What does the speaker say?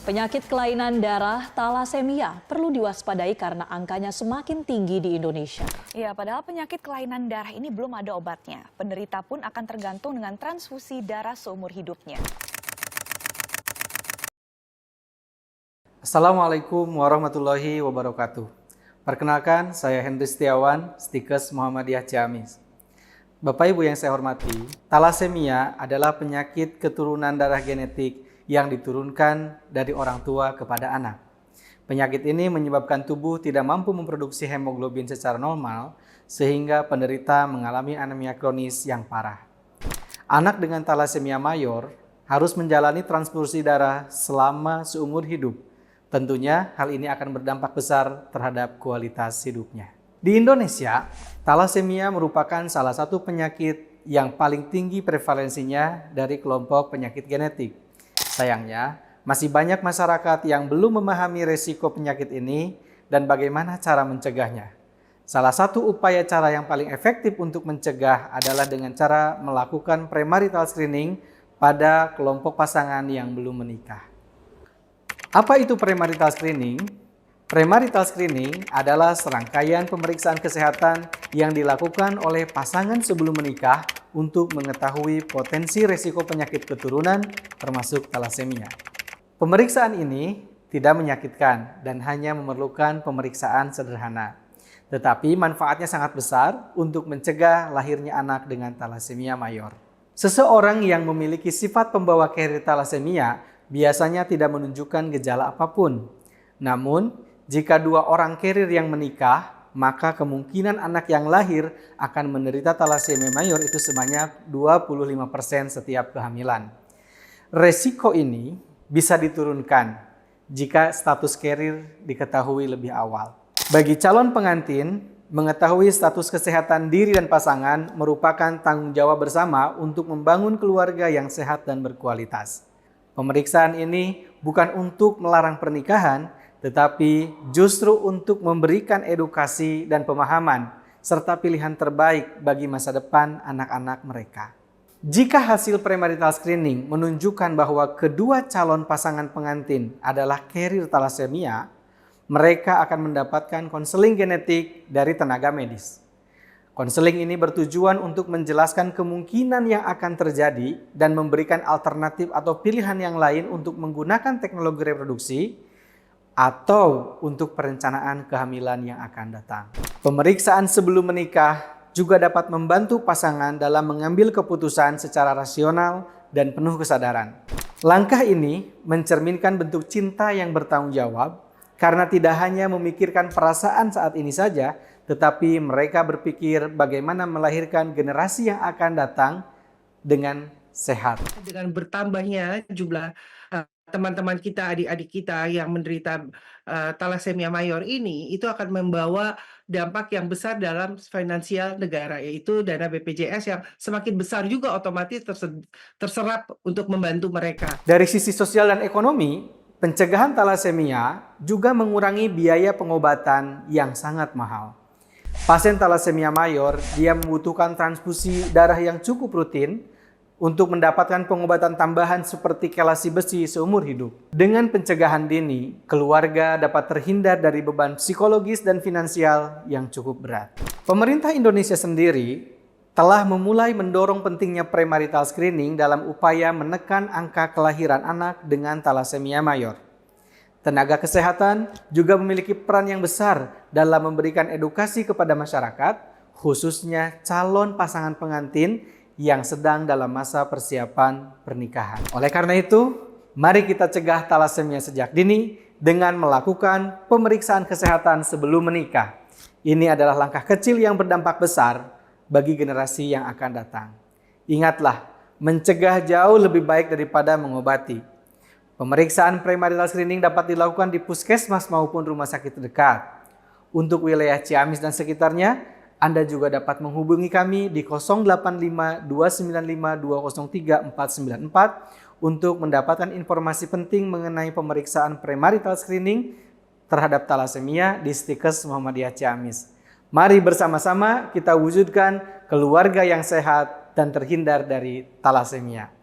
Penyakit kelainan darah talasemia perlu diwaspadai karena angkanya semakin tinggi di Indonesia. Ya, padahal penyakit kelainan darah ini belum ada obatnya. Penderita pun akan tergantung dengan transfusi darah seumur hidupnya. Assalamualaikum warahmatullahi wabarakatuh. Perkenalkan, saya Hendri Setiawan, Stikes Muhammadiyah Ciamis. Bapak Ibu yang saya hormati, talasemia adalah penyakit keturunan darah genetik yang diturunkan dari orang tua kepada anak. Penyakit ini menyebabkan tubuh tidak mampu memproduksi hemoglobin secara normal, sehingga penderita mengalami anemia kronis yang parah. Anak dengan talasemia mayor harus menjalani transfusi darah selama seumur hidup. Tentunya hal ini akan berdampak besar terhadap kualitas hidupnya. Di Indonesia, talasemia merupakan salah satu penyakit yang paling tinggi prevalensinya dari kelompok penyakit genetik. Sayangnya, masih banyak masyarakat yang belum memahami resiko penyakit ini dan bagaimana cara mencegahnya. Salah satu upaya cara yang paling efektif untuk mencegah adalah dengan cara melakukan premarital screening pada kelompok pasangan yang belum menikah. Apa itu premarital screening? Premarital screening adalah serangkaian pemeriksaan kesehatan yang dilakukan oleh pasangan sebelum menikah untuk mengetahui potensi risiko penyakit keturunan termasuk talasemia. Pemeriksaan ini tidak menyakitkan dan hanya memerlukan pemeriksaan sederhana. Tetapi manfaatnya sangat besar untuk mencegah lahirnya anak dengan talasemia mayor. Seseorang yang memiliki sifat pembawa carrier talasemia biasanya tidak menunjukkan gejala apapun. Namun, jika dua orang carrier yang menikah, maka kemungkinan anak yang lahir akan menderita talasemia mayor itu sebanyak 25% setiap kehamilan. Resiko ini bisa diturunkan jika status carrier diketahui lebih awal. Bagi calon pengantin, mengetahui status kesehatan diri dan pasangan merupakan tanggung jawab bersama untuk membangun keluarga yang sehat dan berkualitas. Pemeriksaan ini bukan untuk melarang pernikahan, tetapi justru untuk memberikan edukasi dan pemahaman serta pilihan terbaik bagi masa depan anak-anak mereka. Jika hasil premarital screening menunjukkan bahwa kedua calon pasangan pengantin adalah carrier talasemia, mereka akan mendapatkan konseling genetik dari tenaga medis. Konseling ini bertujuan untuk menjelaskan kemungkinan yang akan terjadi dan memberikan alternatif atau pilihan yang lain untuk menggunakan teknologi reproduksi atau untuk perencanaan kehamilan yang akan datang. Pemeriksaan sebelum menikah juga dapat membantu pasangan dalam mengambil keputusan secara rasional dan penuh kesadaran. Langkah ini mencerminkan bentuk cinta yang bertanggung jawab karena tidak hanya memikirkan perasaan saat ini saja, tetapi mereka berpikir bagaimana melahirkan generasi yang akan datang dengan sehat. Dengan bertambahnya jumlah teman-teman kita, adik-adik kita yang menderita talasemia mayor ini, itu akan membawa dampak yang besar dalam finansial negara, yaitu dana BPJS yang semakin besar juga otomatis terserap untuk membantu mereka. Dari sisi sosial dan ekonomi, pencegahan talasemia juga mengurangi biaya pengobatan yang sangat mahal. Pasien talasemia mayor, dia membutuhkan transfusi darah yang cukup rutin untuk mendapatkan pengobatan tambahan seperti kelasi besi seumur hidup. Dengan pencegahan dini, keluarga dapat terhindar dari beban psikologis dan finansial yang cukup berat. Pemerintah Indonesia sendiri telah memulai mendorong pentingnya premarital screening dalam upaya menekan angka kelahiran anak dengan talasemia mayor. Tenaga kesehatan juga memiliki peran yang besar dalam memberikan edukasi kepada masyarakat, khususnya calon pasangan pengantin yang sedang dalam masa persiapan pernikahan. Oleh karena itu, mari kita cegah talasemia sejak dini dengan melakukan pemeriksaan kesehatan sebelum menikah. Ini adalah langkah kecil yang berdampak besar bagi generasi yang akan datang. Ingatlah, mencegah jauh lebih baik daripada mengobati. Pemeriksaan premarital screening dapat dilakukan di puskesmas maupun rumah sakit terdekat. Untuk wilayah Ciamis dan sekitarnya, Anda juga dapat menghubungi kami di 085 295 203 494 untuk mendapatkan informasi penting mengenai pemeriksaan premarital screening terhadap talasemia di Stikes Muhammadiyah Ciamis. Mari bersama-sama kita wujudkan keluarga yang sehat dan terhindar dari talasemia.